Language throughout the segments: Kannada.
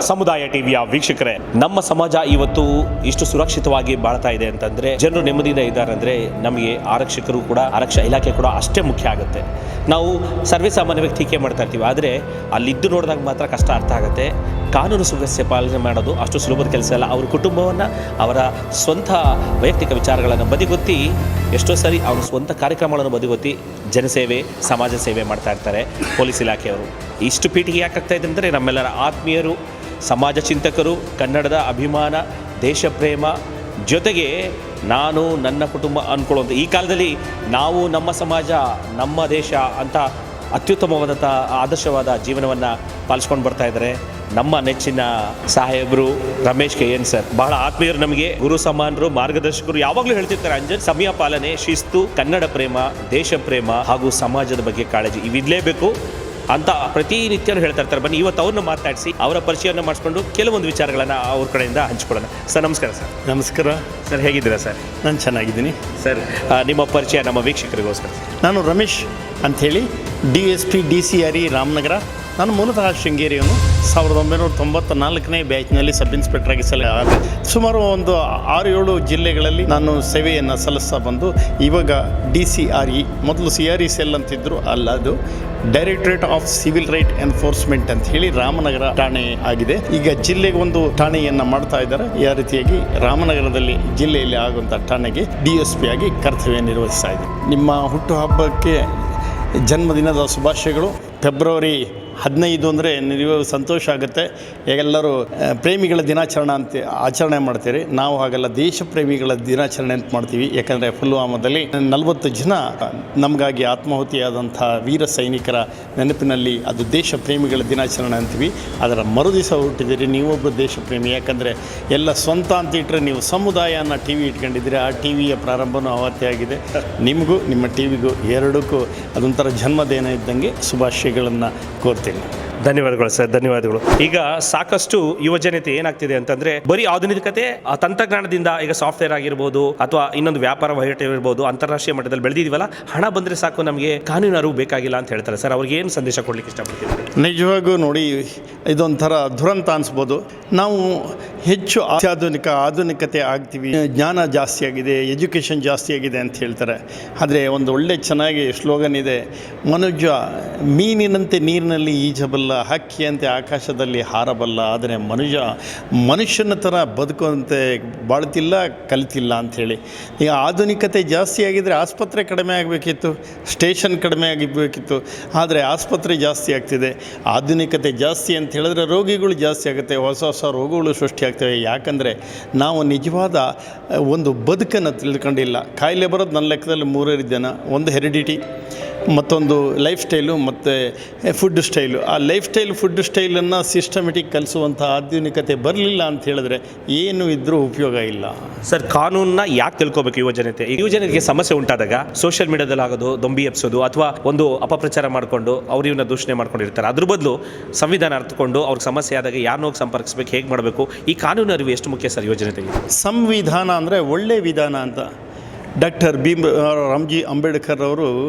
ಸಮುದಾಯ ಟಿವಿಯ ವೀಕ್ಷಕರೇ, ನಮ್ಮ ಸಮಾಜ ಇವತ್ತು ಇಷ್ಟು ಸುರಕ್ಷಿತವಾಗಿ ಬಾಳ್ತಾ ಇದೆ ಅಂತಂದ್ರೆ, ಜನರು ನೆಮ್ಮದಿಯಿಂದ ಇದ್ದಾರೆ ಅಂದ್ರೆ ನಮಗೆ ಆರಕ್ಷಕರು ಕೂಡ, ಆರಕ್ಷಾ ಇಲಾಖೆ ಕೂಡ ಅಷ್ಟೇ ಮುಖ್ಯ ಆಗುತ್ತೆ. ನಾವು ಸರ್ವೇ ಸಾಮಾನ್ಯ ವ್ಯಕ್ತಿ ಟೀಕೆ ಮಾಡ್ತಾ ಇರ್ತೀವಿ, ಆದರೆ ಅಲ್ಲಿದ್ದು ನೋಡಿದಾಗ ಮಾತ್ರ ಕಷ್ಟ ಅರ್ಥ ಆಗುತ್ತೆ. ಕಾನೂನು ಸುವ್ಯವಸ್ಥೆ ಪಾಲನೆ ಮಾಡೋದು ಅಷ್ಟು ಸುಲಭದ ಕೆಲಸ ಅಲ್ಲ. ಅವ್ರ ಕುಟುಂಬವನ್ನು, ಅವರ ಸ್ವಂತ ವೈಯಕ್ತಿಕ ವಿಚಾರಗಳನ್ನು ಬದಿಗೊತ್ತಿ, ಎಷ್ಟೋ ಸರಿ ಅವರ ಸ್ವಂತ ಕಾರ್ಯಕ್ರಮಗಳನ್ನು ಬದಿಗೊತ್ತಿ ಜನಸೇವೆ, ಸಮಾಜ ಸೇವೆ ಮಾಡ್ತಾ ಇರ್ತಾರೆ ಪೊಲೀಸ್ ಇಲಾಖೆಯವರು. ಇಷ್ಟು ಪೀಠಿಗೆ ಯಾಕಾಗ್ತಾ ಇದೆ ಅಂದರೆ, ನಮ್ಮೆಲ್ಲರ ಆತ್ಮೀಯರು, ಸಮಾಜ ಚಿಂತಕರು, ಕನ್ನಡದ ಅಭಿಮಾನ, ದೇಶ ಪ್ರೇಮ, ಜೊತೆಗೆ ನಾನು ನನ್ನ ಕುಟುಂಬ ಅಂದ್ಕೊಳ್ಳುವಂಥ ಈ ಕಾಲದಲ್ಲಿ ನಾವು ನಮ್ಮ ಸಮಾಜ, ನಮ್ಮ ದೇಶ ಅಂತ ಅತ್ಯುತ್ತಮವಾದಂಥ ಆದರ್ಶವಾದ ಜೀವನವನ್ನು ಪಾಲಿಸ್ಕೊಂಡು ಬರ್ತಾ ಇದ್ದಾರೆ ನಮ್ಮ ನೆಚ್ಚಿನ ಸಾಹೇಬರು ರಮೇಶ್ ಕೆ ಎನ್ ಸರ್. ಬಹಳ ಆತ್ಮೀಯರು, ನಮಗೆ ಗುರು ಸಮಾನರು, ಮಾರ್ಗದರ್ಶಕರು. ಯಾವಾಗಲೂ ಹೇಳ್ತಿರ್ತಾರೆ, ಅಂಜನ್ ಸಮಯ ಪಾಲನೆ, ಶಿಸ್ತು, ಕನ್ನಡ ಪ್ರೇಮ, ದೇಶ ಪ್ರೇಮ ಹಾಗೂ ಸಮಾಜದ ಬಗ್ಗೆ ಕಾಳಜಿ ಇವಿರಲೇಬೇಕು ಅಂತ ಪ್ರತಿನಿತ್ಯನೂ ಹೇಳ್ತಾ ಇರ್ತಾರೆ. ಬನ್ನಿ ಇವತ್ತು ಅವ್ರನ್ನ ಮಾತಾಡಿಸಿ ಅವರ ಪರಿಚಯವನ್ನು ಮಾಡಿಸ್ಕೊಂಡು ಕೆಲವೊಂದು ವಿಚಾರಗಳನ್ನು ಅವ್ರ ಕಡೆಯಿಂದ ಹಂಚ್ಕೊಳ್ಳೋಣ. ಸರ್ ನಮಸ್ಕಾರ. ಸರ್ ನಮಸ್ಕಾರ. ಸರ್ ಹೇಗಿದ್ದೀರಾ ಸರ್? ನಾನು ಚೆನ್ನಾಗಿದ್ದೀನಿ ಸರ್. ನಿಮ್ಮ ಪರಿಚಯ ನಮ್ಮ ವೀಕ್ಷಕರಿಗೋಸ್ಕರ. ನಾನು ರಮೇಶ್ ಅಂಥೇಳಿ, DSP DCRE ರಾಮನಗರ. ನಾನು ಮೂಲತಃ ಶೃಂಗೇರಿಯವನು. 1994ನೇ ಬ್ಯಾಚ್ನಲ್ಲಿ ಸಬ್ ಇನ್ಸ್ಪೆಕ್ಟರಾಗಿ ಆದೆ. ಸುಮಾರು ಒಂದು 6-7 ಜಿಲ್ಲೆಗಳಲ್ಲಿ ನಾನು ಸೇವೆಯನ್ನು ಸಲ್ಲಿಸ್ತಾ ಬಂದು, ಇವಾಗ DCRE, ಮೊದಲು CRE ಸೆಲ್ ಅಂತಿದ್ರು, ಅಲ್ಲ, ಅದು directorate of civil right enforcement ಅಂತ ಹೇಳಿ ರಾಮನಗರ ಠಾಣೆ ಆಗಿದೆ. ಈಗ ಜಿಲ್ಲೆಗೆ ಒಂದು ಠಾಣೆಯನ್ನು ಮಾಡ್ತಾ ಇದ್ದಾರೆ. ಯಾವ ರೀತಿಯಾಗಿ ರಾಮನಗರದಲ್ಲಿ ಜಿಲ್ಲೆಯಲ್ಲಿ ಆಗುವಂಥ ಠಾಣೆಗೆ DSP ಆಗಿ ಕರ್ತವ್ಯ ನಿರ್ವಹಿಸ್ತಾ ಇದ್ದೀನಿ. ನಿಮ್ಮ ಹುಟ್ಟುಹಬ್ಬಕ್ಕೆ ಜನ್ಮದಿನದ ಶುಭಾಶಯಗಳು. ಫೆಬ್ರವರಿ 15 ಅಂದರೆ ನೀವು ಸಂತೋಷ ಆಗುತ್ತೆ. ಎಲ್ಲರೂ ಪ್ರೇಮಿಗಳ ದಿನಾಚರಣೆ ಅಂತ ಆಚರಣೆ ಮಾಡ್ತೀರಿ. ನಾವು ಹಾಗೆಲ್ಲ ದೇಶ ಪ್ರೇಮಿಗಳ ದಿನಾಚರಣೆ ಅಂತ ಮಾಡ್ತೀವಿ. ಯಾಕಂದರೆ ಪುಲ್ವಾಮಾದಲ್ಲಿ 40 ಜನ ನಮಗಾಗಿ ಆತ್ಮಾಹುತಿಯಾದಂಥ ವೀರ ಸೈನಿಕರ ನೆನಪಿನಲ್ಲಿ ಅದು ದೇಶ ಪ್ರೇಮಿಗಳ ದಿನಾಚರಣೆ ಅಂತೀವಿ. ಅದರ ಮರುದಿವಸ ಹುಟ್ಟಿದ್ದೀರಿ ನೀವೊಬ್ಬರು ದೇಶ ಪ್ರೇಮಿ. ಯಾಕಂದರೆ ಎಲ್ಲ ಸ್ವಂತ ಅಂತ ಇಟ್ಟರೆ ನೀವು ಸಮುದಾಯನ TV ಇಟ್ಕೊಂಡಿದ್ದೀರಿ. ಆ TVಯ ಪ್ರಾರಂಭವೂ ಅವತ್ತೇ ಆಗಿದೆ. ನಿಮಗೂ ನಿಮ್ಮ TVಗೂ ಎರಡಕ್ಕೂ ಅದೊಂಥರ ಜನ್ಮದಿನ ಇದ್ದಂಗೆ ಶುಭಾಶಯಗಳನ್ನು ಕೋರ್ತೀನಿ. ಧನ್ಯವಾದಗಳು ಸರ್, ಧನ್ಯವಾದಗಳು. ಈಗ ಸಾಕಷ್ಟು ಯುವಜನತೆ ಏನಾಗ್ತಿದೆ ಅಂತಂದ್ರೆ, ಬರೀ ಆಧುನಿಕತೆ, ತಂತ್ರಜ್ಞಾನದಿಂದ, ಈಗ ಸಾಫ್ಟ್ವೇರ್ ಆಗಿರ್ಬೋದು ಅಥವಾ ಇನ್ನೊಂದು ವ್ಯಾಪಾರ ವಹಿವಾಟು ಇರ್ಬೋದು, ಅಂತಾರಾಷ್ಟ್ರೀಯ ಮಟ್ಟದಲ್ಲಿ ಬೆಳೆದಿದ್ದೀವಲ್ಲ, ಹಣ ಬಂದರೆ ಸಾಕು, ನಮಗೆ ಕಾನೂನು ಅರಿವು ಬೇಕಾಗಿಲ್ಲ ಅಂತ ಹೇಳ್ತಾರೆ ಸರ್. ಅವ್ರಿಗೆ ಏನು ಸಂದೇಶ ಕೊಡ್ಲಿಕ್ಕೆ ಇಷ್ಟಪಡ್ತೀವಿ? ನಿಜವಾಗೂ ನೋಡಿ, ಇದೊಂಥರ ದುರಂತ ಅನಿಸ್ಬೋದು. ನಾವು ಹೆಚ್ಚು ಆಧುನಿಕತೆ ಆಗ್ತೀವಿ, ಜ್ಞಾನ ಜಾಸ್ತಿ ಆಗಿದೆ, ಎಜುಕೇಷನ್ ಜಾಸ್ತಿ ಆಗಿದೆ ಅಂತ ಹೇಳ್ತಾರೆ. ಆದರೆ ಒಂದು ಒಳ್ಳೆ ಚೆನ್ನಾಗಿ ಸ್ಲೋಗನ್ ಇದೆ, ಮನುಜ ಮೀನಿನಂತೆ ನೀರಿನಲ್ಲಿ ಈಜಬಲ್ಲ, ಹಕ್ಕಿಯಂತೆ ಆಕಾಶದಲ್ಲಿ ಹಾರಬಲ್ಲ, ಆದರೆ ಮನುಷ್ಯನ ಥರ ಬದುಕುವಂತೆ ಬಾಳ್ತಿಲ್ಲ, ಕಲಿತಿಲ್ಲ ಅಂಥೇಳಿ. ಈಗ ಆಧುನಿಕತೆ ಜಾಸ್ತಿ ಆಗಿದ್ದರೆ ಆಸ್ಪತ್ರೆ ಕಡಿಮೆ ಆಗಬೇಕಿತ್ತು, ಸ್ಟೇಷನ್ ಕಡಿಮೆ ಆಗಬೇಕಿತ್ತು. ಆದರೆ ಆಸ್ಪತ್ರೆ ಜಾಸ್ತಿ ಆಗ್ತಿದೆ. ಆಧುನಿಕತೆ ಜಾಸ್ತಿ ಅಂತ ಹೇಳಿದ್ರೆ ರೋಗಿಗಳು ಜಾಸ್ತಿ ಆಗುತ್ತೆ, ಹೊಸ ರೋಗಗಳು ಸೃಷ್ಟಿಯಾಗ್ತವೆ. ಯಾಕಂದರೆ ನಾವು ನಿಜವಾದ ಒಂದು ಬದುಕನ್ನು ತಿಳ್ಕೊಂಡಿಲ್ಲ. ಕಾಯಿಲೆ ಬರೋದು ನನ್ನ ಲೆಕ್ಕದಲ್ಲಿ 3 ಜನ. ಒಂದು ಹೆರಿಡಿಟಿ, ಮತ್ತೊಂದು ಲೈಫ್ ಸ್ಟೈಲು, ಮತ್ತು ಫುಡ್ ಸ್ಟೈಲು. ಆ ಲೈಫ್ ಸ್ಟೈಲ್, ಫುಡ್ ಸ್ಟೈಲನ್ನು ಸಿಸ್ಟಮೆಟಿಕ್ ಕಲಿಸುವಂಥ ಆಧುನಿಕತೆ ಬರಲಿಲ್ಲ ಅಂತ ಹೇಳಿದ್ರೆ ಏನು ಇದ್ದರೂ ಉಪಯೋಗ ಇಲ್ಲ. ಸರ್, ಕಾನೂನನ್ನ ಯಾಕೆ ತಿಳ್ಕೊಬೇಕು ಯುವಜನತೆಗೆ ಸಮಸ್ಯೆ ಉಂಟಾದಾಗ ಸೋಷಿಯಲ್ ಮೀಡಿಯಾದಲ್ಲಿ ಆಗೋದು, ದೊಂಬಿ ಎಬ್ಸೋದು, ಅಥವಾ ಒಂದು ಅಪಪ್ರಚಾರ ಮಾಡಿಕೊಂಡು ಇವನ್ನ ದೂಷಣೆ ಮಾಡ್ಕೊಂಡಿರ್ತಾರೆ. ಅದ್ರ ಬದಲು ಸಂವಿಧಾನ ಅರ್ಥಕೊಂಡು ಅವ್ರಿಗೆ ಸಮಸ್ಯೆ ಆದಾಗ ಯಾರನ್ನ ಹೋಗಿ ಸಂಪರ್ಕಿಸ್ಬೇಕು, ಹೇಗೆ ಮಾಡಬೇಕು, ಈ ಕಾನೂನು ಅರಿವು ಎಷ್ಟು ಮುಖ್ಯ ಸರ್ ಯುವಜನತೆಗೆ? ಸಂವಿಧಾನ ಅಂದರೆ ಒಳ್ಳೆಯ ವಿಧಾನ ಅಂತ ಡಾಕ್ಟರ್ ರಾಮ್ಜಿ ಅಂಬೇಡ್ಕರ್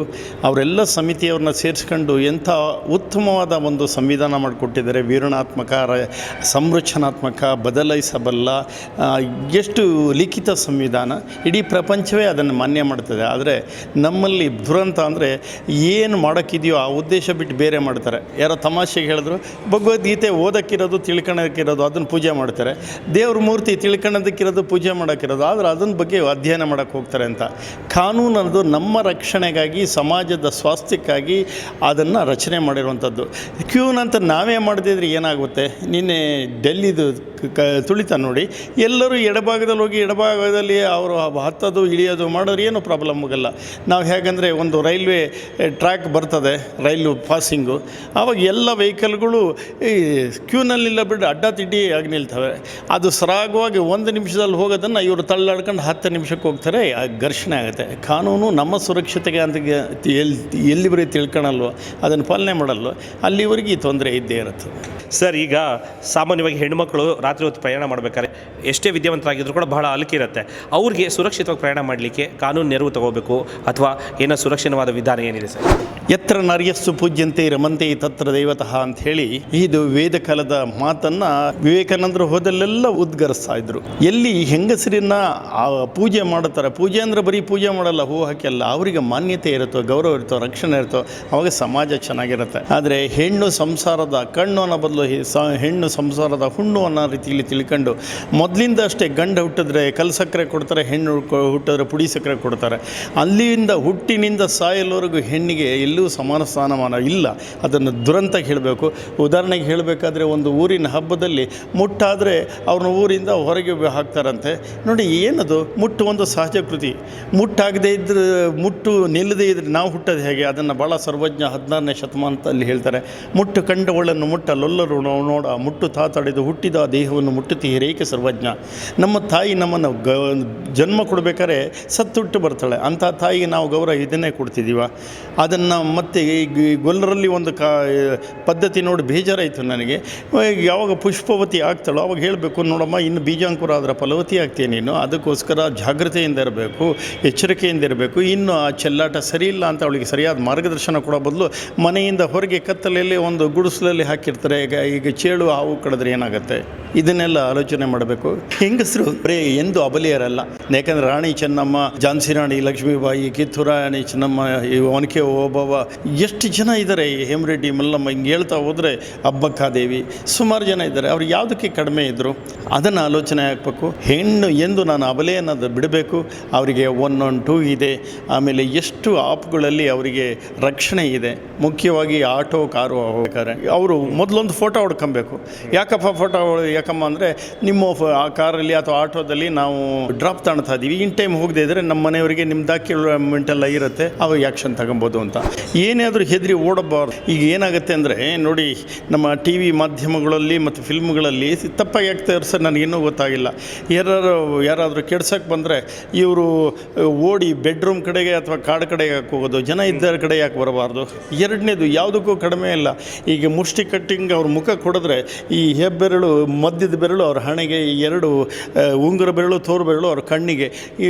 ಅವರೆಲ್ಲ ಸಮಿತಿಯವ್ರನ್ನ ಸೇರಿಸ್ಕೊಂಡು ಎಂಥ ಉತ್ತಮವಾದ ಒಂದು ಸಂವಿಧಾನ ಮಾಡಿಕೊಟ್ಟಿದ್ದಾರೆ. ವಿವರಣಾತ್ಮಕ, ಸಂರಚನಾತ್ಮಕ, ಬದಲಾಯಿಸಬಲ್ಲ, ಎಷ್ಟು ಲಿಖಿತ ಸಂವಿಧಾನ. ಇಡೀ ಪ್ರಪಂಚವೇ ಅದನ್ನು ಮಾನ್ಯ ಮಾಡ್ತದೆ. ಆದರೆ ನಮ್ಮಲ್ಲಿ ದುರಂತ ಅಂದರೆ ಏನು ಮಾಡೋಕ್ಕಿದೆಯೋ ಆ ಉದ್ದೇಶ ಬಿಟ್ಟು ಬೇರೆ ಮಾಡ್ತಾರೆ. ಯಾರೋ ತಮಾಷೆಗೆ ಹೇಳಿದ್ರು, ಭಗವದ್ಗೀತೆ ಓದೋಕ್ಕಿರೋದು, ತಿಳ್ಕೊಳ್ಳೋಕ್ಕಿರೋದು, ಅದನ್ನು ಪೂಜೆ ಮಾಡ್ತಾರೆ. ದೇವ್ರ ಮೂರ್ತಿ ತಿಳ್ಕೊಳ್ಳೋದಕ್ಕಿರೋದು, ಪೂಜೆ ಮಾಡೋಕ್ಕಿರೋದು, ಆದರೆ ಅದನ್ನ ಬಗ್ಗೆ ಅಧ್ಯಯನ ಮಾಡೋಕ್ಕೆ ಹೋಗ್ತಾರೆ ಅಂತ. ಕಾನೂನು ಅನ್ನೋದು ನಮ್ಮ ರಕ್ಷಣೆಗಾಗಿ, ಸಮಾಜದ ಸ್ವಾಸ್ಥ್ಯಕ್ಕಾಗಿ ಅದನ್ನು ರಚನೆ ಮಾಡಿರುವಂಥದ್ದು. ಕ್ಯೂನಂತ ನಾವೇ ಮಾಡದಿದ್ರೆ ಏನಾಗುತ್ತೆ? ನಿನ್ನೆ ಡೆಲ್ಲಿದು ತುಳಿತ ನೋಡಿ, ಎಲ್ಲರೂ ಎಡಭಾಗದಲ್ಲಿ ಹೋಗಿ ಎಡಭಾಗದಲ್ಲಿ ಅವರು ಹತ್ತೋದು ಇಳಿಯೋದು ಮಾಡೋರು ಏನೂ ಪ್ರಾಬ್ಲಮ್ ಆಗಲ್ಲ. ನಾವು ಹೇಗಂದರೆ, ಒಂದು ರೈಲ್ವೆ ಟ್ರ್ಯಾಕ್ ಬರ್ತದೆ, ರೈಲು ಪಾಸಿಂಗು, ಆವಾಗ ಎಲ್ಲ ವೆಹಿಕಲ್ಗಳು ಈ ಕ್ಯೂನಲ್ಲಿಲ್ಲ ಬಿಟ್ಟು ಅಡ್ಡಾತಿಡ್ಡಿ ಆಗಿ ನಿಲ್ತವೆ. ಅದು ಸರಾಗವಾಗಿ 1 ನಿಮಿಷದಲ್ಲಿ ಹೋಗೋದನ್ನು ಇವರು ತಳ್ಳಾಡ್ಕೊಂಡು 10 ನಿಮಿಷಕ್ಕೆ ಹೋಗ್ತಾರೆ. ಘರ್ಷಣೆ ಆಗುತ್ತೆ. ಕಾನೂನು ನಮ್ಮ ಸುರಕ್ಷತೆಗೆ ಅಂತ ಎಲ್ಲಿವರೆಗೆ ತಿಳ್ಕೊಳ್ಳಲ್ವೋ, ಅದನ್ನು ಪಾಲನೆ ಮಾಡಲ್ವೋ, ಅಲ್ಲಿವರೆಗೆ ಈ ತೊಂದರೆ ಇದ್ದೇ ಇರುತ್ತೆ. ಸರ್, ಈಗ ಸಾಮಾನ್ಯವಾಗಿ ಹೆಣ್ಮಕ್ಳು ರಾತ್ರಿ ಹೊತ್ತು ಪ್ರಯಾಣ ಮಾಡಬೇಕಾದ್ರೆ ಎಷ್ಟೇ ವಿದ್ಯಾವಂತರಾಗಿದ್ದರೂ ಕೂಡ ಬಹಳ ಅಲುಕಿರುತ್ತೆ. ಅವ್ರಿಗೆ ಸುರಕ್ಷಿತವಾಗಿ ಪ್ರಯಾಣ ಮಾಡಲಿಕ್ಕೆ ಕಾನೂನು ನೆರವು ತಗೋಬೇಕು ಅಥವಾ ಏನೋ ಸುರಕ್ಷಿತವಾದ ವಿಧಾನ ಏನಿದೆ ಸರ್? ಯತ್ರ ನಾರ್ಯಸ್ಸು ಪೂಜ್ಯಂತೆ ರಮಂತೆ ತತ್ರ ದೇವತಃ ಅಂತ ಹೇಳಿ ಇದು ವೇದ ಕಾಲದ ಮಾತನ್ನ ವಿವೇಕಾನಂದರು ಹೋದಲ್ಲೆಲ್ಲ ಉದ್ಗರಿಸ್ತಾ ಇದ್ರು. ಎಲ್ಲಿ ಹೆಂಗಸರನ್ನ ಪೂಜೆ ಮಾಡುತ್ತಾರೆ, ಪೂಜೆ ಅಂದ್ರೆ ಬರೀ ಪೂಜೆ ಮಾಡಲ್ಲ, ಹೂ ಹಾಕಲ್ಲ, ಅವರಿಗೆ ಮಾನ್ಯತೆ ಇರುತ್ತೋ, ಗೌರವ ಇರುತ್ತೋ, ರಕ್ಷಣೆ ಇರುತ್ತೋ, ಅವಾಗ ಸಮಾಜ ಚೆನ್ನಾಗಿರುತ್ತೆ. ಆದರೆ ಹೆಣ್ಣು ಸಂಸಾರದ ಕಣ್ಣು ಅನ್ನೋ ಬದಲು ಹೆಣ್ಣು ಸಂಸಾರದ ಹುಣ್ಣು ಅನ್ನೋ ರೀತಿಯಲ್ಲಿ ತಿಳ್ಕೊಂಡು ಮೊದಲಿಂದ ಅಷ್ಟೇ ಗಂಡು ಹುಟ್ಟಿದ್ರೆ ಕಲ್ ಸಕ್ಕರೆ ಕೊಡ್ತಾರೆ, ಹೆಣ್ಣು ಹುಟ್ಟಿದ್ರೆ ಪುಡಿ ಸಕ್ಕರೆ ಕೊಡ್ತಾರೆ. ಅಲ್ಲಿಂದ ಹುಟ್ಟಿನಿಂದ ಸಾಯಲ್ವರೆಗೂ ಹೆಣ್ಣಿಗೆ ಎಲ್ಲೂ ಸಮಾನ ಸ್ಥಾನಮಾನ ಇಲ್ಲ. ಅದನ್ನು ದುರಂತ ಹೇಳಬೇಕು. ಉದಾಹರಣೆಗೆ ಹೇಳಬೇಕಾದ್ರೆ ಒಂದು ಊರಿನ ಹಬ್ಬದಲ್ಲಿ ಮುಟ್ಟಾದರೆ ಅವ್ರನ್ನ ಊರಿಂದ ಹೊರಗೆ ಹಾಕ್ತಾರಂತೆ. ನೋಡಿ ಏನದು ಮುಟ್ಟು ಒಂದು ಸಹಜ ಕೃತಿ. ಮುಟ್ಟಾಗದೇ ಇದ್ರೆ, ಮುಟ್ಟು ನಿಲ್ಲದೇ ಇದ್ರೆ ನಾವು ಹುಟ್ಟೋದು ಹೇಗೆ? ಅದನ್ನು ಭಾಳ ಸರ್ವಜ್ಞ 16ನೇ ಶತಮಾನದಲ್ಲಿ ಹೇಳ್ತಾರೆ. ಮುಟ್ಟು ಕಂಡವಳನ್ನು ಮುಟ್ಟಲೊಲ್ಲರು ನೋಡ, ಮುಟ್ಟು ತಾತಾಡಿದು ಹುಟ್ಟಿದ ದೇಹವನ್ನು ಮುಟ್ಟುತ್ತಿ ಹಿರೇಕೆ ಸರ್ವಜ್ಞ. ನಮ್ಮ ತಾಯಿ ನಮ್ಮನ್ನು ಜನ್ಮ ಕೊಡಬೇಕಾದ್ರೆ ಸತ್ತುಟ್ಟು ಬರ್ತಾಳೆ. ಅಂಥ ತಾಯಿಗೆ ನಾವು ಗೌರವ ಇದನ್ನೇ ಕೊಡ್ತಿದ್ದೀವ? ಅದನ್ನು ಮತ್ತು ಈ ಗೊಲ್ಲರಲ್ಲಿ ಒಂದು ಪದ್ಧತಿ ನೋಡಿ ಬೇಜಾರಾಯಿತು ನನಗೆ. ಯಾವಾಗ ಪುಷ್ಪವತಿ ಆಗ್ತಾಳೋ ಅವಾಗ ಹೇಳಬೇಕು, ನೋಡಮ್ಮ ಇನ್ನು ಬೀಜಾಂಕುರ ಆದರೆ ಫಲವತಿ ಆಗ್ತೀಯ ನೀನು, ಅದಕ್ಕೋಸ್ಕರ ಜಾಗ್ರತೆಯಿಂದ ಇರಬೇಕು, ಎಚ್ಚರಿಕೆಯಿಂದ ಇರಬೇಕು. ಇನ್ನು ಆ ಚೆಲ್ಲಾಟ ಸರಿ ಇಲ್ಲ ಅಂತ ಅವಳಿಗೆ ಸರಿಯಾದ ಮಾರ್ಗದರ್ಶನ ಕೊಡೋ ಬದಲು ಮನೆಯಿಂದ ಹೊರಗೆ ಕತ್ತಲಲ್ಲಿ ಒಂದು ಗುಡಿಸಲಲ್ಲಿ ಹಾಕಿರ್ತಾರೆ. ಈಗ ಚೇಳು ಹಾವು ಕಡಿದ್ರೆ ಏನಾಗುತ್ತೆ? ಇದನ್ನೆಲ್ಲ ಆಲೋಚನೆ ಮಾಡಬೇಕು. ಹೆಂಗಸರು ಬರೇ ಎಂದು ಅಬಲೆಯರಲ್ಲ. ಯಾಕಂದರೆ ರಾಣಿ ಚೆನ್ನಮ್ಮ, ಝಾನ್ಸಿ ರಾಣಿ ಲಕ್ಷ್ಮೀಬಾಯಿ, ಕಿತ್ತೂರು ರಾಣಿ ಚೆನ್ನಮ್ಮ, ಒನಕೆ ಓಬವ್ವ, ಎಷ್ಟು ಜನ ಇದ್ದಾರೆ. ಹೇಮರೆಡ್ಡಿ, ಮಲ್ಲಮ್ಮ, ಹಿಂಗೆ ಹೇಳ್ತಾ ಹೋದರೆ ಅಬ್ಬಕ್ಕಾದೇವಿ, ಸುಮಾರು ಜನ ಇದ್ದಾರೆ. ಅವ್ರು ಯಾವುದಕ್ಕೆ ಕಡಿಮೆ ಇದ್ದರು? ಅದನ್ನು ಆಲೋಚನೆ ಹಾಕಬೇಕು. ಹೆಣ್ಣು ಎಂದು ನಾನು ಅಬಲೆ ಅನ್ನೋದು ಬಿಡಬೇಕು. ಅವರಿಗೆ 112 ಇದೆ. ಆಮೇಲೆ ಎಷ್ಟು ಆಪ್ಗಳಲ್ಲಿ ಅವರಿಗೆ ರಕ್ಷಣೆ ಇದೆ. ಮುಖ್ಯವಾಗಿ ಆಟೋ ಕಾರು ಹೋಗ್ಬೇಕಾದ್ರೆ ಅವರು ಮೊದಲೊಂದು ಫೋಟೋ ಹೊಡ್ಕೊಬೇಕು. ಯಾಕಪ್ಪ ಫೋಟೋ ಯಾಕಮ್ಮ ಅಂದರೆ, ನಿಮ್ಮ ಆ ಕಾರಲ್ಲಿ ಅಥವಾ ಆಟೋದಲ್ಲಿ ನಾವು ಡ್ರಾಪ್ ತಾಣ್ತಾ ಇದ್ದೀವಿ, ಇನ್ ಟೈಮ್ ಹೋಗದೆ ಇದ್ದರೆ ನಮ್ಮ ಮನೆಯವರಿಗೆ ನಿಮ್ಮ ಡಾಕ್ಯುಮೆಂಟೆಲ್ಲ ಇರುತ್ತೆ, ಅವಾಗ ಆ್ಯಕ್ಷನ್ ತಗೊಬೋದು ಅಂತ. ಏನೇ ಆದರೂ ಹೆದರಿ ಓಡಬಾರ್ದು. ಈಗ ಏನಾಗುತ್ತೆ ಅಂದರೆ ನೋಡಿ, ನಮ್ಮ ಟಿ ವಿ ಮಾಧ್ಯಮಗಳಲ್ಲಿ ಮತ್ತು ಫಿಲ್ಮ್ಗಳಲ್ಲಿ ತಪ್ಪಾಗಿ ಆಗ್ತಾ ಸರ್, ನನಗಿನ್ನೂ ಗೊತ್ತಾಗಿಲ್ಲ. ಯಾರಾದರೂ ಕೆಡ್ಸೋಕ್ಕೆ ಬಂದರೆ ಇವರು ಓಡಿ ಬೆಡ್ರೂಮ್ ಕಡೆಗೆ ಅಥವಾ ಕಾಡು ಕಡೆಗೆ ಯಾಕೆ ಹೋಗೋದು? ಜನ ಇದ್ದರ ಕಡೆ ಯಾಕೆ ಬರಬಾರ್ದು? ಎರಡನೇದು ಯಾವುದಕ್ಕೂ ಕಡಿಮೆ ಇಲ್ಲ. ಈಗ ಮುಷ್ಟಿ ಕಟ್ಟಿಂಗ್ ಅವ್ರ ಮುಖ ಕೊಡಿದ್ರೆ ಈ ಹೆಬ್ಬೆರಳು, ಮಧ್ಯದ ಬೆರಳು ಅವ್ರ ಹಣೆಗೆ, 2 ಉಂಗುರ ಬೆರಳು, ತೋರು ಬೆರಳು ಅವ್ರ ಕಣ್ಣಿಗೆ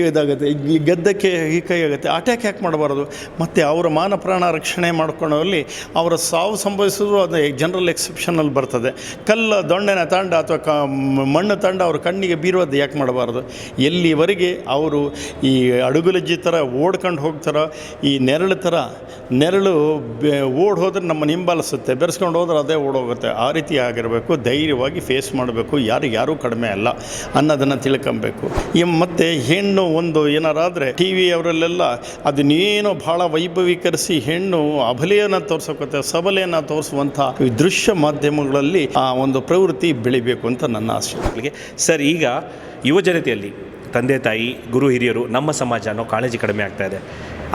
ಇದಾಗುತ್ತೆ, ಗದ್ದಕ್ಕೆ ಈ ಕೈ ಆಗುತ್ತೆ. ಅಟ್ಯಾಕ್ ಯಾಕೆ ಮಾಡಬಾರ್ದು? ಮತ್ತು ಅವರ ಮಾನ ಪ್ರಾಣ ರಕ್ಷಣೆ ಮಾಡ್ಕೊಳ್ಳೋಲ್ಲಿ ಅವರ ಸಾವು ಸಂಭವಿಸಿದ್ರು ಅದು ಜನರಲ್ ಎಕ್ಸೆಪ್ಷನಲ್ಲಿ ಬರ್ತದೆ. ದೊಣ್ಣೆನ ತಾಂಡ ಅಥವಾ ಮಣ್ಣು ತಾಂಡ ಅವ್ರ ಕಣ್ಣಿಗೆ ಬೀರೋದು ಯಾಕೆ ಮಾಡಬಾರ್ದು? ಎಲ್ಲಿವರೆಗೆ ಅವರು ಈ ಅಡುಗುಲಜ್ಜಿ ಥರ ಓಡ್ಕೊಂಡು ಹೋಗ್ತಾರೋ, ಈ ನೆರಳು ಓಡ್ ಹೋದ್ರೆ ನಮ್ಮನ್ನು ಹಿಂಬಾಲಿಸುತ್ತೆ, ಬೆರೆಸ್ಕೊಂಡು ಹೋದ್ರೆ ಅದೇ ಓಡೋಗುತ್ತೆ. ಆ ರೀತಿ ಆಗಿರಬೇಕು. ಧೈರ್ಯವಾಗಿ ಫೇಸ್ ಮಾಡಬೇಕು. ಯಾರು ಕಡಿಮೆ ಅಲ್ಲ ಅನ್ನೋದನ್ನು ತಿಳ್ಕೊಬೇಕು. ಮತ್ತು ಹೆಣ್ಣು ಒಂದು ಏನಾರಾದರೆ ಟಿ ವಿ ಅವರಲ್ಲೆಲ್ಲ ಅದನ್ನೇನೋ ಭಾಳ ವೈಭವೀಕರಿಸಿ ಹೆಣ್ಣು ಅಬಲೆಯನ್ನು ತೋರಿಸೋಕತ್ತೆ, ಸಬಲೆಯನ್ನು ತೋರಿಸುವಂಥ ದೃಶ್ಯ ಮಾಧ್ಯಮಗಳಲ್ಲಿ ಆ ಒಂದು ಪ್ರವೃತ್ತಿ ಬೆಳಿಬೇಕು ಅಂತ ನನ್ನ ಆಸೆ. ಸರ್, ಈಗ ಯುವ ಜನತೆಯಲ್ಲಿ ತಂದೆ ತಾಯಿ, ಗುರು ಹಿರಿಯರು, ನಮ್ಮ ಸಮಾಜ ಅನ್ನೋ ಕಾಳಜಿ ಕಡಿಮೆ ಆಗ್ತಾ ಇದೆ.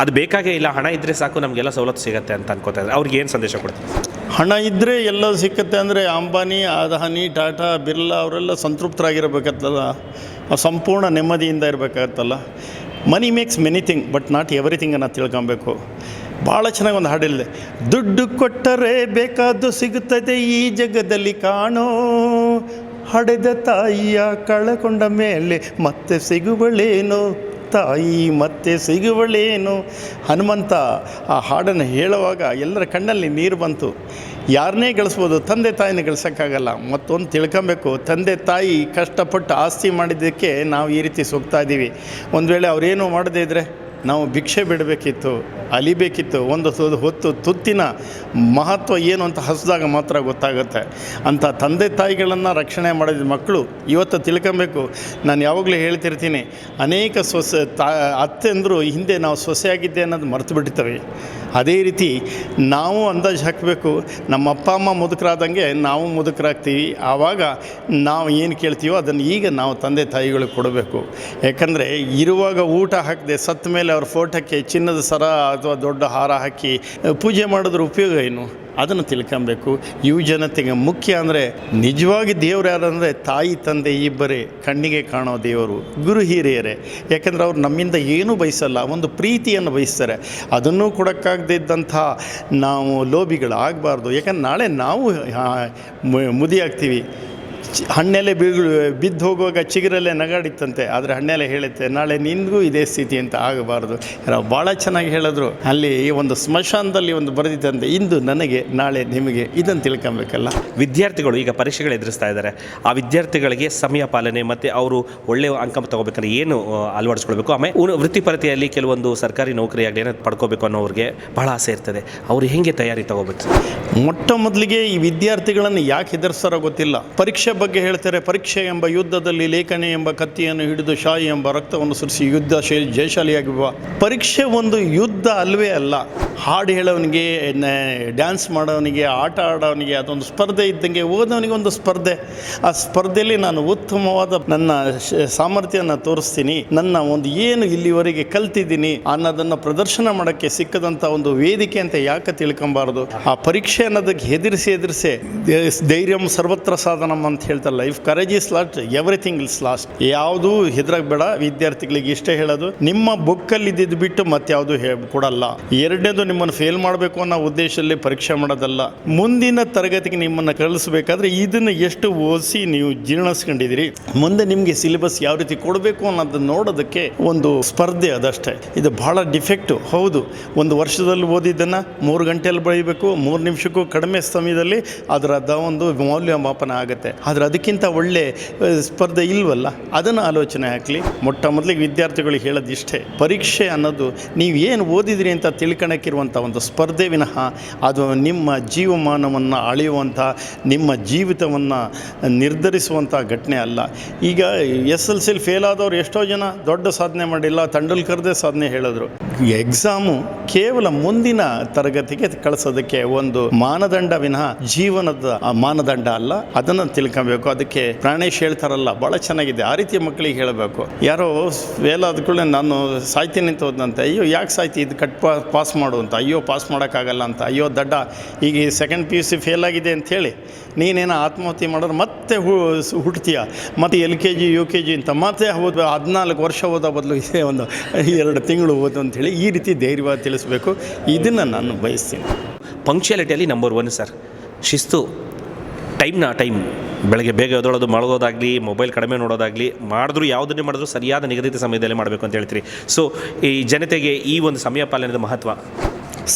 ಅದು ಬೇಕಾಗೇ ಇಲ್ಲ, ಹಣ ಇದ್ದರೆ ಸಾಕು ನಮಗೆಲ್ಲ ಸವಲತ್ತು ಸಿಗುತ್ತೆ ಅಂತ ಅನ್ಕೋತಾ ಇದ್ದಾರೆ. ಅವ್ರಿಗೆ ಏನು ಸಂದೇಶ ಕೊಡ್ತಾರೆ? ಹಣ ಇದ್ದರೆ ಎಲ್ಲ ಸಿಕ್ಕತ್ತೆ ಅಂದರೆ ಅಂಬಾನಿ, ಅದಾನಿ, ಟಾಟಾ, ಬಿರ್ಲಾ ಅವರೆಲ್ಲ ಸಂತೃಪ್ತರಾಗಿರಬೇಕತ್ತಲ್ಲ, ಸಂಪೂರ್ಣ ನೆಮ್ಮದಿಯಿಂದ ಇರಬೇಕಾಗತ್ತಲ್ಲ. ಮನಿ ಮೇಕ್ಸ್ ಮೆನಿಥಿಂಗ್ ಬಟ್ ನಾಟ್ ಎವ್ರಿಥಿಂಗ್ ಅನ್ನೋ ತಿಳ್ಕೊಬೇಕು. ಭಾಳ ಚೆನ್ನಾಗಿ ಒಂದು ಹಾಡಿಲ್ಲ, ದುಡ್ಡು ಕೊಟ್ಟರೆ ಬೇಕಾದ್ದು ಸಿಗುತ್ತದೆ ಈ ಜಗದಲ್ಲಿ ಕಾಣೋ, ಹಡೆದ ತಾಯಿಯ ಕಳಕೊಂಡ ಮೇಲೆ ಮತ್ತೆ ಸಿಗುವಳೇನು ತಾಯಿ, ಮತ್ತೆ ಸಿಗುವಳೇನು. ಹನುಮಂತ ಆ ಹಾಡನ್ನು ಹೇಳುವಾಗ ಎಲ್ಲರ ಕಣ್ಣಲ್ಲಿ ನೀರು ಬಂತು. ಯಾರನ್ನೇ ಗಳಿಸ್ಬೋದು, ತಂದೆ ತಾಯಿನ ಗಳಿಸೋಕ್ಕಾಗಲ್ಲ. ಮತ್ತೊಂದು ತಿಳ್ಕೊಬೇಕು, ತಂದೆ ತಾಯಿ ಕಷ್ಟಪಟ್ಟು ಆಸ್ತಿ ಮಾಡಿದ್ದಕ್ಕೆ ನಾವು ಈ ರೀತಿ ಹೋಗ್ತಾ ಇದ್ದೀವಿ. ಒಂದು ವೇಳೆ ಅವರೇನು ಮಾಡದೇ ಇದ್ದರೆ ನಾವು ಭಿಕ್ಷೆ ಬಿಡಬೇಕಿತ್ತು, ಅಲಿಬೇಕಿತ್ತು. ಒಂದು ಹೊತ್ತು ತುತ್ತಿನ ಮಹತ್ವ ಏನು ಅಂತ ಹಸಿದಾಗ ಮಾತ್ರ ಗೊತ್ತಾಗುತ್ತೆ. ಅಂಥ ತಂದೆ ತಾಯಿಗಳನ್ನು ರಕ್ಷಣೆ ಮಾಡಿದ ಮಕ್ಕಳು ಇವತ್ತು ತಿಳ್ಕೊಬೇಕು. ನಾನು ಯಾವಾಗಲೂ ಹೇಳ್ತಿರ್ತೀನಿ, ಅನೇಕ ಅತ್ತೆಂದರು ಹಿಂದೆ ನಾವು ಸೊಸೆಯಾಗಿದ್ದೆ ಅನ್ನೋದು ಮರೆತು ಬಿಡ್ತವೆ. ಅದೇ ರೀತಿ ನಾವು ಅಂದಾಜು ಹಾಕಬೇಕು, ನಮ್ಮ ಅಪ್ಪ ಅಮ್ಮ ಮುದುಕರಾದಂಗೆ ನಾವು ಮುದುಕರಾಗ್ತೀವಿ. ಆವಾಗ ನಾವು ಏನು ಕೇಳ್ತೀವೋ ಅದನ್ನು ಈಗ ನಾವು ತಂದೆ ತಾಯಿಗಳಿಗೆ ಕೊಡಬೇಕು. ಯಾಕಂದರೆ ಇರುವಾಗ ಊಟ ಹಾಕದೆ ಸತ್ತ ಮೇಲೆ ಅವ್ರ ಫೋಟೋಕ್ಕೆ ಚಿನ್ನದ ಸರ ಅಥವಾ ದೊಡ್ಡ ಹಾರ ಹಾಕಿ ಪೂಜೆ ಮಾಡಿದ್ರ ಉಪಯೋಗ ಏನು? ಅದನ್ನು ತಿಳ್ಕೊಬೇಕು. ಯುವ ಜನತೆಗೆ ಮುಖ್ಯ ಅಂದರೆ ನಿಜವಾಗಿ ದೇವರು ಯಾರಂದರೆ ತಾಯಿ ತಂದೆ ಇಬ್ಬರೇ, ಕಣ್ಣಿಗೆ ಕಾಣೋ ದೇವರು ಗುರು ಹಿರಿಯರೇ. ಯಾಕೆಂದರೆ ಅವ್ರು ನಮ್ಮಿಂದ ಏನೂ ಬಯಸಲ್ಲ, ಒಂದು ಪ್ರೀತಿಯನ್ನು ಬಯಸ್ತಾರೆ. ಅದನ್ನೂ ಕೊಡೋಕ್ಕಾಗದೇ ಇದ್ದಂಥ ನಾವು ಲೋಭಿಗಳಾಗಬಾರ್ದು. ಯಾಕಂದ್ರೆ ನಾಳೆ ನಾವು ಮುದಿ ಆಗ್ತೀವಿ. ಹಣ್ಣೆಲೆ ಬಿದ್ದು ಹೋಗುವಾಗ ಚಿಗುರಲ್ಲೇ ನಗಾಡಿತ್ತಂತೆ, ಆದರೆ ಹಣ್ಣೆಲೆ ಹೇಳುತ್ತೆ ನಾಳೆ ನಿನಗೂ ಇದೇ ಸ್ಥಿತಿ ಅಂತ ಆಗಬಾರ್ದು. ಭಾಳ ಚೆನ್ನಾಗಿ ಹೇಳಿದ್ರು. ಅಲ್ಲಿ ಒಂದು ಸ್ಮಶಾನದಲ್ಲಿ ಒಂದು ಬರೆದಿದ್ದಂತೆ, ಇಂದು ನನಗೆ ನಾಳೆ ನಿಮಗೆ, ಇದನ್ನು ತಿಳ್ಕೊಬೇಕಲ್ಲ. ವಿದ್ಯಾರ್ಥಿಗಳು ಈಗ ಪರೀಕ್ಷೆಗಳು ಎದುರಿಸ್ತಾ ಇದ್ದಾರೆ, ಆ ವಿದ್ಯಾರ್ಥಿಗಳಿಗೆ ಸಮಯ ಪಾಲನೆ ಮತ್ತು ಅವರು ಒಳ್ಳೆಯ ಅಂಕ ತಗೋಬೇಕಾದ್ರೆ ಏನು ಅಳವಡಿಸ್ಕೊಳ್ಬೇಕು, ಆಮೇಲೆ ವೃತ್ತಿಪರತೆಯಲ್ಲಿ ಕೆಲವೊಂದು ಸರ್ಕಾರಿ ನೌಕರಿ ಆಗಲಿ ಏನೋ ಪಡ್ಕೋಬೇಕು ಅನ್ನೋರಿಗೆ ಬಹಳ ಆಸೆ ಇರ್ತದೆ, ಅವರು ಹೇಗೆ ತಯಾರಿ ತಗೋಬೇಕು? ಮೊಟ್ಟ ಮೊದಲಿಗೆ ಈ ವಿದ್ಯಾರ್ಥಿಗಳನ್ನು ಯಾಕೆ ಹೆದರ್ಸ್ತಾರೋ ಗೊತ್ತಿಲ್ಲ. ಪರೀಕ್ಷೆ ಬಗ್ಗೆ ಹೇಳ್ತಾರೆ, ಪರೀಕ್ಷೆ ಎಂಬ ಯುದ್ಧದಲ್ಲಿ ಲೇಖನಿ ಎಂಬ ಕತ್ತಿಯನ್ನು ಹಿಡಿದು ಶಾಯಿ ಎಂಬ ರಕ್ತವನ್ನು ಸುರಿಸಿ ಯುದ್ಧ ಜಯಶಾಲಿಯಾಗಿ ಬಾ. ಪರೀಕ್ಷೆ ಒಂದು ಯುದ್ಧ ಅಲ್ವೇ ಅಲ್ಲ. ಹಾಡು ಹೇಳೋನಿಗೆ, ಡ್ಯಾನ್ಸ್ ಮಾಡೋನಿಗೆ, ಆಟ ಆಡೋನಿಗೆ ಅದೊಂದು ಸ್ಪರ್ಧೆ ಇದ್ದಂಗೆ, ಓದೋನಿಗೆ ಒಂದು ಸ್ಪರ್ಧೆ. ಆ ಸ್ಪರ್ಧೆಯಲ್ಲಿ ನಾನು ಉತ್ತಮವಾದ ನನ್ನ ಸಾಮರ್ಥ್ಯನ ತೋರಿಸ್ತೀನಿ, ನನ್ನ ಒಂದು ಏನು ಇಲ್ಲಿವರೆಗೆ ಕಲ್ತಿದ್ದೀನಿ ಅನ್ನೋದನ್ನು ಪ್ರದರ್ಶನ ಮಾಡೋಕ್ಕೆ ಸಿಕ್ಕದಂಥ ಒಂದು ವೇದಿಕೆ ಅಂತ ಯಾಕೆ ತಿಳ್ಕೊಬಾರ್ದು. ಆ ಪರೀಕ್ಷೆ ಅನ್ನೋದಕ್ಕೆ ಹೆದರಿಸಿ ಧೈರ್ಯಂ ಸರ್ವತ್ರ ಸಾಧನಂ ಅಂತ ಹೇಳ್ತಾರಲ್ಲ, if courage is last everything is last. ಯಾವುದೂ ಹೆದರಾಗಬೇಡ. ವಿದ್ಯಾರ್ಥಿಗಳಿಗೆ ಇಷ್ಟೇ ಹೇಳೋದು, ನಿಮ್ಮ ಬುಕ್ಕಲ್ಲಿ ಇದ್ದಿದ್ದು ಬಿಟ್ಟು ಮತ್ತಾವುದು ಕೊಡಲ್ಲ. ಎರಡನೇದು, ನಿಮ್ಮನ್ನು ಫೇಲ್ ಮಾಡಬೇಕು ಅನ್ನೋ ಉದ್ದೇಶದಲ್ಲಿ ಪರೀಕ್ಷೆ ಮಾಡೋದಲ್ಲ. ಮುಂದಿನ ತರಗತಿಗೆ ನಿಮ್ಮನ್ನು ಕಳಿಸ್ಬೇಕಾದ್ರೆ ಇದನ್ನು ಎಷ್ಟು ಓದಿಸಿ ನೀವು ಜೀರ್ಣಿಸ್ಕೊಂಡಿದ್ದೀರಿ, ಮುಂದೆ ನಿಮಗೆ ಸಿಲೆಬಸ್ ಯಾವ ರೀತಿ ಕೊಡಬೇಕು ಅನ್ನೋದನ್ನು ನೋಡೋದಕ್ಕೆ ಒಂದು ಸ್ಪರ್ಧೆ, ಅದಷ್ಟೇ. ಇದು ಬಹಳ ಡಿಫೆಕ್ಟು. ಹೌದು, ಒಂದು ವರ್ಷದಲ್ಲಿ ಓದಿದ್ದನ್ನು 3 ಗಂಟೆಯಲ್ಲಿ ಬರೀಬೇಕು, 3 ನಿಮಿಷಕ್ಕೂ ಕಡಿಮೆ ಸಮಯದಲ್ಲಿ ಅದರದ ಒಂದು ಮೌಲ್ಯಮಾಪನ ಆಗುತ್ತೆ. ಆದರೆ ಅದಕ್ಕಿಂತ ಒಳ್ಳೆ ಸ್ಪರ್ಧೆ ಇಲ್ವಲ್ಲ, ಅದನ್ನು ಆಲೋಚನೆ ಹಾಕಲಿ. ಮೊಟ್ಟ ಮೊದಲಿಗೆ ವಿದ್ಯಾರ್ಥಿಗಳಿಗೆ ಹೇಳೋದು ಇಷ್ಟೇ, ಪರೀಕ್ಷೆ ಅನ್ನೋದು ನೀವು ಏನು ಓದಿದ್ರಿ ಅಂತ ತಿಳ್ಕೊಳಕ್ಕಿರುವಂಥ ಒಂದು ಸ್ಪರ್ಧೆ ವಿನಃ ಅದು ನಿಮ್ಮ ಜೀವಮಾನವನ್ನು ಅಳೆಯುವಂಥ, ನಿಮ್ಮ ಜೀವಿತವನ್ನು ನಿರ್ಧರಿಸುವಂಥ ಘಟನೆ ಅಲ್ಲ. ಈಗ SSLC ಫೇಲ್ ಆದವ್ರು ಎಷ್ಟೋ ಜನ ದೊಡ್ಡ ಸಾಧನೆ ಮಾಡಿಲ್ಲ, ತೆಂಡೂಲ್ಕರ್ದೇ ಸಾಧನೆ ಹೇಳಿದ್ರು. ಎಕ್ಸಾಮು ಕೇವಲ ಮುಂದಿನ ತರಗತಿಗೆ ಕಳಿಸೋದಕ್ಕೆ ಒಂದು ಮಾನದಂಡ ವಿನಃ ಜೀವನದ ಮಾನದಂಡ ಅಲ್ಲ, ಅದನ್ನು ತಿಳ್ಕೊಬೇಕು. ಅದಕ್ಕೆ ಪ್ರಾಣೇಶ್ ಹೇಳ್ತಾರಲ್ಲ, ಭಾಳ ಚೆನ್ನಾಗಿದೆ, ಆ ರೀತಿಯ ಮಕ್ಕಳಿಗೆ ಹೇಳಬೇಕು. ಯಾರೋ ಫೇಲ್ ಆದ ಕೂಡಲೇ ನಾನು ಸಾಯ್ತೀನಿ ಅಂತ ಹೋದಂತೆ, ಅಯ್ಯೋ ಯಾಕೆ ಸಾಯ್ತಿ, ಇದು ಪಾಸ್ ಮಾಡು ಅಂತ, ಅಯ್ಯೋ ಪಾಸ್ ಮಾಡೋಕ್ಕಾಗಲ್ಲ ಅಂತ, ಅಯ್ಯೋ ದಡ್ಡ ಈಗ ಸೆಕೆಂಡ್ PUC ಫೇಲ್ ಆಗಿದೆ ಅಂಥೇಳಿ ನೀನೇನೋ ಆತ್ಮಹತ್ಯೆ ಮಾಡೋದು ಮತ್ತೆ ಹುಡ್ತೀಯ, ಮತ್ತು LKG UKG ಅಂತ ಮತ್ತೆ 14 ವರ್ಷ ಓದೋ ಬದಲು ಇದೇ ಒಂದು 2 ತಿಂಗಳು ಓದು ಅಂಥೇಳಿ ಈ ರೀತಿ ಧೈರ್ಯವಾಗಿ ತಿಳಿಸ್ಬೇಕು. ಇದನ್ನು ನಾನು ಬಯಸ್ತೀನಿ. ಪಂಕ್ಚುಯಾಲಿಟಿಯಲ್ಲಿ ನಂಬರ್ 1 ಸರ್, ಶಿಸ್ತು, ಟೈಮ್ ಬೆಳಗ್ಗೆ ಬೇಗ ಎದ್ದೇಳೋದು, ಮಲಗೋದಾಗಲಿ, ಮೊಬೈಲ್ ಕಡಿಮೆ ನೋಡೋದಾಗಲಿ, ಮಾಡಿದ್ರು ಯಾವುದನ್ನೇ ಮಾಡಿದ್ರು ಸರಿಯಾದ ನಿಗದಿತ ಸಮಯದಲ್ಲಿ ಮಾಡಬೇಕು ಅಂತ ಹೇಳ್ತೀರಿ. ಸೊ ಈ ಜನತೆಗೆ ಈ ಒಂದು ಸಮಯ ಪಾಲನೆದ ಮಹತ್ವ,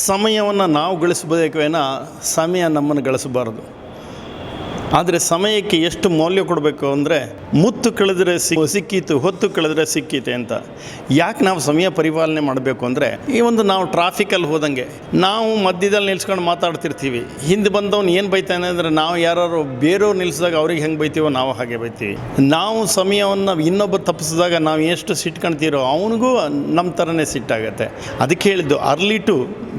ಸಮಯವನ್ನು ನಾವು ಗಳಿಸಬೇಕೇನೋ ಸಮಯ ನಮ್ಮನ್ನು ಗಳಿಸಬಾರದು. ಆದರೆ ಸಮಯಕ್ಕೆ ಎಷ್ಟು ಮೌಲ್ಯ ಕೊಡಬೇಕು ಅಂದರೆ, ಮುತ್ತು ಕಳೆದರೆ ಸಿಕ್ಕೀತು, ಹೊತ್ತು ಕಳೆದರೆ ಸಿಕ್ಕೀತೆ ಅಂತ. ಯಾಕೆ ನಾವು ಸಮಯ ಪರಿಪಾಲನೆ ಮಾಡಬೇಕು ಅಂದರೆ, ಈ ಒಂದು ನಾವು ಟ್ರಾಫಿಕಲ್ಲಿ ಹೋದಂಗೆ ನಾವು ಮಧ್ಯದಲ್ಲಿ ನಿಲ್ಸ್ಕೊಂಡು ಮಾತಾಡ್ತಿರ್ತೀವಿ, ಹಿಂದೆ ಬಂದವನು ಏನು ಬೈತಾನೆ ಅಂದರೆ ನಾವು ಯಾರು ಬೇರೆಯವ್ರು ನಿಲ್ಲಿಸಿದಾಗ ಅವ್ರಿಗೆ ಹೆಂಗೆ ಬೈತೀವೋ ನಾವು ಹಾಗೆ ಬೈತೀವಿ. ನಾವು ಸಮಯವನ್ನು ಇನ್ನೊಬ್ಬರು ತಪ್ಪಿಸಿದಾಗ ನಾವು ಎಷ್ಟು ಸಿಟ್ಕೊಳ್ತೀರೋ ಅವನಿಗೂ ನಮ್ಮ ಥರನೇ ಸಿಟ್ಟಾಗತ್ತೆ. ಅದಕ್ಕೆ ಹೇಳಿದ್ದು early to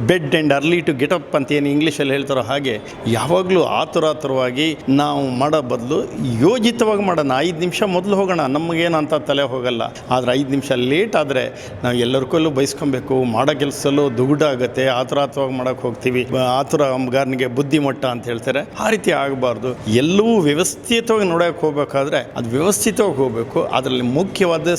bed and early to get up ಅಂತ ಏನು ಇಂಗ್ಲೀಷಲ್ಲಿ ಹೇಳ್ತಾರೋ ಹಾಗೆ, ಯಾವಾಗಲೂ ಆತುರಾತುರವಾಗಿ ನಾವು ಮಾಡೋ ಬದಲು ಯೋಜಿತವಾಗಿ ಮಾಡೋಣ. 5 ನಿಮಿಷ ಮೊದಲು ಹೋಗೋಣ, ನಮಗೇನಂತ ತಲೆ ಹೋಗಲ್ಲ. ಆದರೆ 5 ನಿಮಿಷ ಲೇಟ್ ಆದರೆ ನಾವು ಎಲ್ಲರಿಗೂ ಬಯಸ್ಕೊಬೇಕು, ಮಾಡೋ ಕೆಲಸದಲ್ಲೂ ದುಗುಡಾಗುತ್ತೆ, ಆತುರಾತುರವಾಗಿ ಮಾಡೋಕ್ಕೆ ಹೋಗ್ತೀವಿ. ಆತುರಗಾರನಿಗೆ ಬುದ್ಧಿಮಟ್ಟ ಅಂತ ಹೇಳ್ತಾರೆ, ಆ ರೀತಿ ಆಗಬಾರ್ದು. ಎಲ್ಲವೂ ವ್ಯವಸ್ಥಿತವಾಗಿ ನೋಡೋಕ್ಕೆ ಹೋಗಬೇಕಾದ್ರೆ ಅದು ವ್ಯವಸ್ಥಿತವಾಗಿ ಹೋಗಬೇಕು. ಅದರಲ್ಲಿ ಮುಖ್ಯವಾದ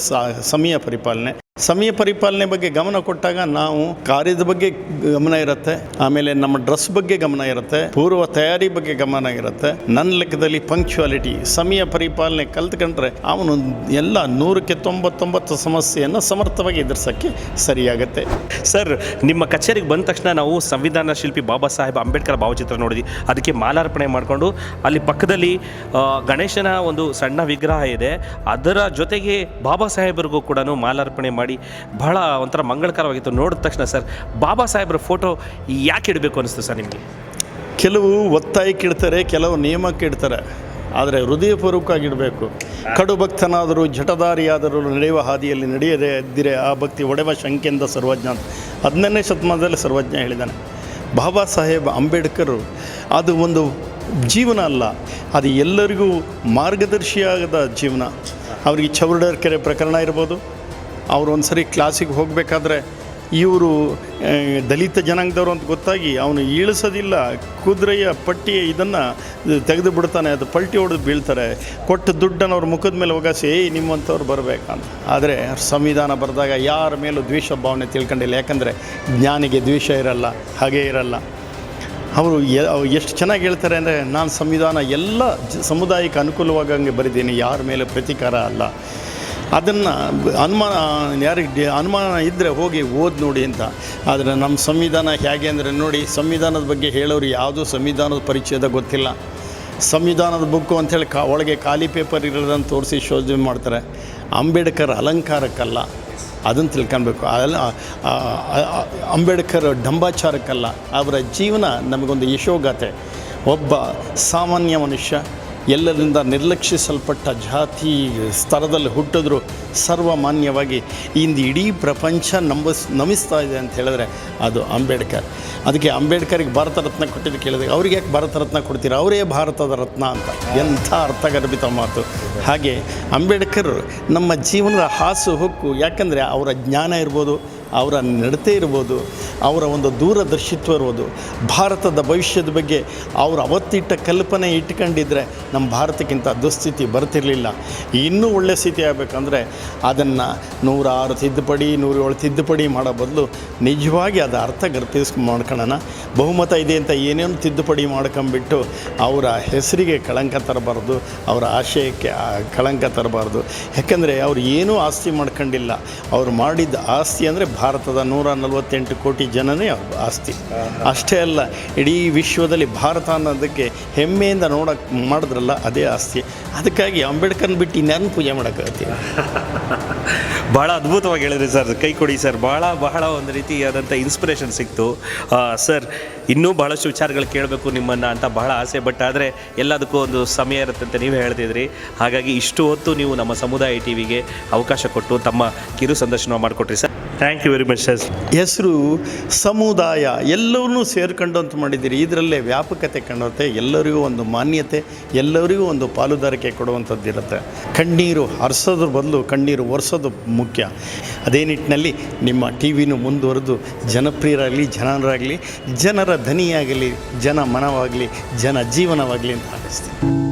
ಸಮಯ ಪರಿಪಾಲನೆ. ಸಮಯ ಪರಿಪಾಲನೆ ಬಗ್ಗೆ ಗಮನ ಕೊಟ್ಟಾಗ ನಾವು ಕಾರ್ಯದ ಬಗ್ಗೆ ಗಮನ ಇರುತ್ತೆ, ಆಮೇಲೆ ನಮ್ಮ ಡ್ರೆಸ್ ಬಗ್ಗೆ ಗಮನ ಇರುತ್ತೆ, ಪೂರ್ವ ತಯಾರಿ ಬಗ್ಗೆ ಗಮನ ಇರುತ್ತೆ. ನನ್ನ ಲೆಕ್ಕದಲ್ಲಿ ಪಂಕ್ಚುಯಾಲಿಟಿ, ಸಮಯ ಪರಿಪಾಲನೆ ಕಲ್ತ್ಕೊಂಡ್ರೆ ಅವನು ಎಲ್ಲ 100ಕ್ಕೆ 99 ಸಮಸ್ಯೆಯನ್ನು ಸಮರ್ಥವಾಗಿ ಎದುರಿಸೋಕ್ಕೆ ಸರಿಯಾಗತ್ತೆ. ಸರ್, ನಿಮ್ಮ ಕಚೇರಿಗೆ ಬಂದ ತಕ್ಷಣ ನಾವು ಸಂವಿಧಾನ ಶಿಲ್ಪಿ ಬಾಬಾ ಸಾಹೇಬ್ ಅಂಬೇಡ್ಕರ್ ಭಾವಚಿತ್ರ ನೋಡಿದ್ವಿ. ಅದಕ್ಕೆ ಮಾಲಾರ್ಪಣೆ ಮಾಡಿಕೊಂಡು ಅಲ್ಲಿ ಪಕ್ಕದಲ್ಲಿ ಗಣೇಶನ ಒಂದು ಸಣ್ಣ ವಿಗ್ರಹ ಇದೆ, ಅದರ ಜೊತೆಗೆ ಬಾಬಾ ಸಾಹೇಬರಿಗೂ ಕೂಡ ಮಾಲಾರ್ಪಣೆ ಮಾಡಿ ಬಹಳ ಒಂಥರ ಮಂಗಳಕರವಾಗಿತ್ತು. ನೋಡಿದ ತಕ್ಷಣ ಸರ್, ಬಾಬಾ ಸಾಹೇಬ್ರ ಫೋಟೋ ಯಾಕೆ ಇಡಬೇಕು ಅನಿಸ್ತು ಸರ್ ನಿಮಗೆ? ಕೆಲವು ಒತ್ತಾಯಕ್ಕೆ ಇಡ್ತಾರೆ, ಕೆಲವು ನಿಯಮಕ್ಕೆ ಇಡ್ತಾರೆ, ಆದರೆ ಹೃದಯಪೂರ್ವಕವಾಗಿಡಬೇಕು. ಕಡು ಭಕ್ತನಾದರೂ ಜಟದಾರಿಯಾದರೂ ನಡೆಯುವ ಹಾದಿಯಲ್ಲಿ ನಡೆಯದೇ ಇದ್ದಿರೆ ಆ ಭಕ್ತಿ ಒಡೆವ ಶಂಕೆಂದ ಸರ್ವಜ್ಞ ಅಂತ 15ನೇ ಶತಮಾನದಲ್ಲಿ ಸರ್ವಜ್ಞ ಹೇಳಿದ್ದಾನೆ. ಬಾಬಾ ಸಾಹೇಬ್ ಅಂಬೇಡ್ಕರ್ ಅದು ಒಂದು ಜೀವನ ಅಲ್ಲ, ಅದು ಎಲ್ಲರಿಗೂ ಮಾರ್ಗದರ್ಶಿಯಾಗದ ಜೀವನ. ಅವರಿಗೆ ಚೌಡರ್ ಕೆರೆ ಪ್ರಕರಣ ಇರ್ಬೋದು, ಅವರು ಒಂದು ಸರಿ ಕ್ಲಾಸಿಗೆ ಹೋಗಬೇಕಾದ್ರೆ ಇವರು ದಲಿತ ಜನಾಂಗದವರು ಅಂತ ಗೊತ್ತಾಗಿ ಅವನು ಇಳಿಸೋದಿಲ್ಲ, ಕುದುರೆಯ ಪಟ್ಟಿಯ ಇದನ್ನು ತೆಗೆದು ಬಿಡ್ತಾನೆ, ಅದು ಪಲ್ಟಿ ಹೊಡೆದು ಬೀಳ್ತಾರೆ. ಕೊಟ್ಟು ದುಡ್ಡನ್ನು ಅವ್ರ ಮುಖದ ಮೇಲೆ ಹೋಗಾಸಿ ನಿಮ್ಮಂಥವ್ರು ಬರಬೇಕಂತ. ಆದರೆ ಸಂವಿಧಾನ ಬರೆದಾಗ ಯಾರ ಮೇಲೂ ದ್ವೇಷ ಭಾವನೆ ತಿಳ್ಕೊಂಡಿಲ್ಲ, ಯಾಕಂದರೆ ಜ್ಞಾನಿಗೆ ದ್ವೇಷ ಇರಲ್ಲ, ಹಾಗೇ ಇರಲ್ಲ. ಅವರು ಎಷ್ಟು ಚೆನ್ನಾಗಿ ಹೇಳ್ತಾರೆ ಅಂದರೆ, ನಾನು ಸಂವಿಧಾನ ಎಲ್ಲ ಸಮುದಾಯಕ್ಕೆ ಅನುಕೂಲವಾಗಂಗೆ ಬರೆದೀನಿ, ಯಾರ ಮೇಲೆ ಪ್ರತೀಕಾರ ಅಲ್ಲ. ಅದನ್ನು ಯಾರಿಗೆ ಅನುಮಾನ ಇದ್ದರೆ ಹೋಗಿ ಓದಿ ನೋಡಿ ಅಂತ. ಆದರೆ ನಮ್ಮ ಸಂವಿಧಾನ ಹೇಗೆ ಅಂದರೆ ನೋಡಿ, ಸಂವಿಧಾನದ ಬಗ್ಗೆ ಹೇಳೋರು ಯಾವುದೂ ಸಂವಿಧಾನದ ಪರಿಚಯದ ಗೊತ್ತಿಲ್ಲ. ಸಂವಿಧಾನದ ಬುಕ್ಕು ಅಂಥೇಳಿ ಒಳಗೆ ಖಾಲಿ ಪೇಪರ್ ಇರೋದನ್ನು ತೋರಿಸಿ ಶೋಧನೆ ಮಾಡ್ತಾರೆ. ಅಂಬೇಡ್ಕರ್ ಅಲಂಕಾರಕ್ಕಲ್ಲ, ಅದನ್ನು ತಿಳ್ಕೊಳ್ಬೇಕು. ಅಂಬೇಡ್ಕರ್ ಡಂಬಾಚಾರಕ್ಕಲ್ಲ, ಅವರ ಜೀವನ ನಮಗೊಂದು ಯಶೋಗಾಥೆ. ಒಬ್ಬ ಸಾಮಾನ್ಯ ಮನುಷ್ಯ ಎಲ್ಲರಿಂದ ನಿರ್ಲಕ್ಷಿಸಲ್ಪಟ್ಟ ಜಾತಿ ಸ್ತರದಲ್ಲಿ ಹುಟ್ಟಿದ್ರು ಸರ್ವಮಾನ್ಯವಾಗಿ ಇಂದು ಇಡೀ ಪ್ರಪಂಚ ನಮಿಸ್ತಾ ಇದೆ ಅಂತ ಹೇಳಿದ್ರೆ ಅದು ಅಂಬೇಡ್ಕರ್. ಅದಕ್ಕೆ ಅಂಬೇಡ್ಕರ್ಗೆ ಭಾರತ ರತ್ನ ಕೊಟ್ಟಿದ್ದು ಕೇಳಿದಾಗ, ಅವ್ರಿಗೆ ಯಾಕೆ ಭಾರತ ರತ್ನ ಕೊಡ್ತೀರಾ, ಅವರೇ ಭಾರತದ ರತ್ನ ಅಂತ. ಎಂಥ ಅರ್ಥಗರ್ಭಿತ ಮಾತು. ಹಾಗೆ ಅಂಬೇಡ್ಕರ್ ನಮ್ಮ ಜೀವನದ ಹಾಸು ಹೊಕ್ಕು. ಯಾಕಂದರೆ ಅವರ ಜ್ಞಾನ ಇರ್ಬೋದು, ಅವರ ನಡತೆ ಇರ್ಬೋದು, ಅವರ ಒಂದು ದೂರದರ್ಶಿತ್ವ ಇರ್ಬೋದು, ಭಾರತದ ಭವಿಷ್ಯದ ಬಗ್ಗೆ ಅವರು ಅವತ್ತಿಟ್ಟ ಕಲ್ಪನೆ ಇಟ್ಕೊಂಡಿದ್ರೆ ನಮ್ಮ ಭಾರತಕ್ಕಿಂತ ದುಸ್ಥಿತಿ ಬರ್ತಿರಲಿಲ್ಲ. ಇನ್ನೂ ಒಳ್ಳೆಯ ಸ್ಥಿತಿ ಆಗಬೇಕಂದ್ರೆ ಅದನ್ನು 106 ತಿದ್ದುಪಡಿ 107 ತಿದ್ದುಪಡಿ ಮಾಡೋ ಬದಲು ನಿಜವಾಗಿ ಅದು ಅರ್ಥ ಮಾಡ್ಕೊಳ್ಳೋಣ. ಬಹುಮತ ಇದೆ ಅಂತ ಏನೇನು ತಿದ್ದುಪಡಿ ಮಾಡ್ಕೊಂಬಿಟ್ಟು ಅವರ ಹೆಸರಿಗೆ ಕಳಂಕ ತರಬಾರ್ದು, ಅವರ ಆಶಯಕ್ಕೆ ಕಳಂಕ ತರಬಾರ್ದು. ಯಾಕಂದರೆ ಅವ್ರು ಏನೂ ಆಸ್ತಿ ಮಾಡ್ಕೊಂಡಿಲ್ಲ. ಅವ್ರು ಮಾಡಿದ ಆಸ್ತಿ ಅಂದರೆ ಭಾರತದ 148 ಕೋಟಿ ಜನನೇ ಅವ್ರ ಆಸ್ತಿ. ಅಷ್ಟೇ ಅಲ್ಲ, ಇಡೀ ವಿಶ್ವದಲ್ಲಿ ಭಾರತ ಅನ್ನೋದಕ್ಕೆ ಹೆಮ್ಮೆಯಿಂದ ಮಾಡಿದ್ರಲ್ಲ, ಅದೇ ಆಸ್ತಿ. ಅದಕ್ಕಾಗಿ ಅಂಬೇಡ್ಕರ್ನ ಬಿಟ್ಟು ಇನ್ಯಾರನ್ನು ಪೂಜೆ ಮಾಡೋಕ್ಕಾಗತ್ತೀವಿ. ಭಾಳ ಅದ್ಭುತವಾಗಿ ಹೇಳಿದ್ರಿ ಸರ್, ಕೈ ಕೊಡಿ ಸರ್. ಬಹಳ ಒಂದು ರೀತಿಯಾದಂಥ ಇನ್ಸ್ಪಿರೇಷನ್ ಸಿಕ್ತು ಸರ್. ಇನ್ನೂ ಭಾಳಷ್ಟು ವಿಚಾರಗಳು ಕೇಳಬೇಕು ನಿಮ್ಮನ್ನು ಅಂತ ಬಹಳ ಆಸೆ. ಬಟ್ ಆದರೆ ಎಲ್ಲದಕ್ಕೂ ಒಂದು ಸಮಯ ಇರುತ್ತೆ ಅಂತ ನೀವೇ ಹೇಳ್ತಿದ್ರಿ. ಹಾಗಾಗಿ ಇಷ್ಟು ಹೊತ್ತು ನೀವು ನಮ್ಮ ಸಮುದಾಯ ಟಿವಿಗೆ ಅವಕಾಶ ಕೊಟ್ಟು ತಮ್ಮ ಕಿರು ಸಂದರ್ಶನ ಮಾಡಿಕೊಟ್ರಿ sir. Thank you very much sir. ಹೆಸರು ಸಮುದಾಯ ಎಲ್ಲವನ್ನೂ ಸೇರ್ಕೊಂಡು ಅಂತ ಮಾಡಿದ್ದೀರಿ. ಇದರಲ್ಲೇ ವ್ಯಾಪಕತೆ ಕಾಣುತ್ತೆ. ಎಲ್ಲರಿಗೂ ಒಂದು ಮಾನ್ಯತೆ, ಎಲ್ಲರಿಗೂ ಒಂದು ಪಾಲುದಾರಿಕೆ ಕೊಡುವಂಥದ್ದು ಇರುತ್ತೆ. ಕಣ್ಣೀರು ಹರಿಸೋದ್ರ ಬದಲು ಕಣ್ಣೀರು ಒರೆಸೋದು ಮುಖ್ಯ. ಅದೇ ನಿಟ್ಟಿನಲ್ಲಿ ನಿಮ್ಮ ಟಿ ವಿನೂ ಮುಂದುವರೆದು ಜನಪ್ರಿಯರಾಗಲಿ, ಜನರಾಗಲಿ, ಜನರ ಧನಿಯಾಗಲಿ, ಜನ ಮನವಾಗಲಿ, ಜನ ಜೀವನವಾಗಲಿ ಅಂತ ಹಾರೈಸ್ತೀನಿ.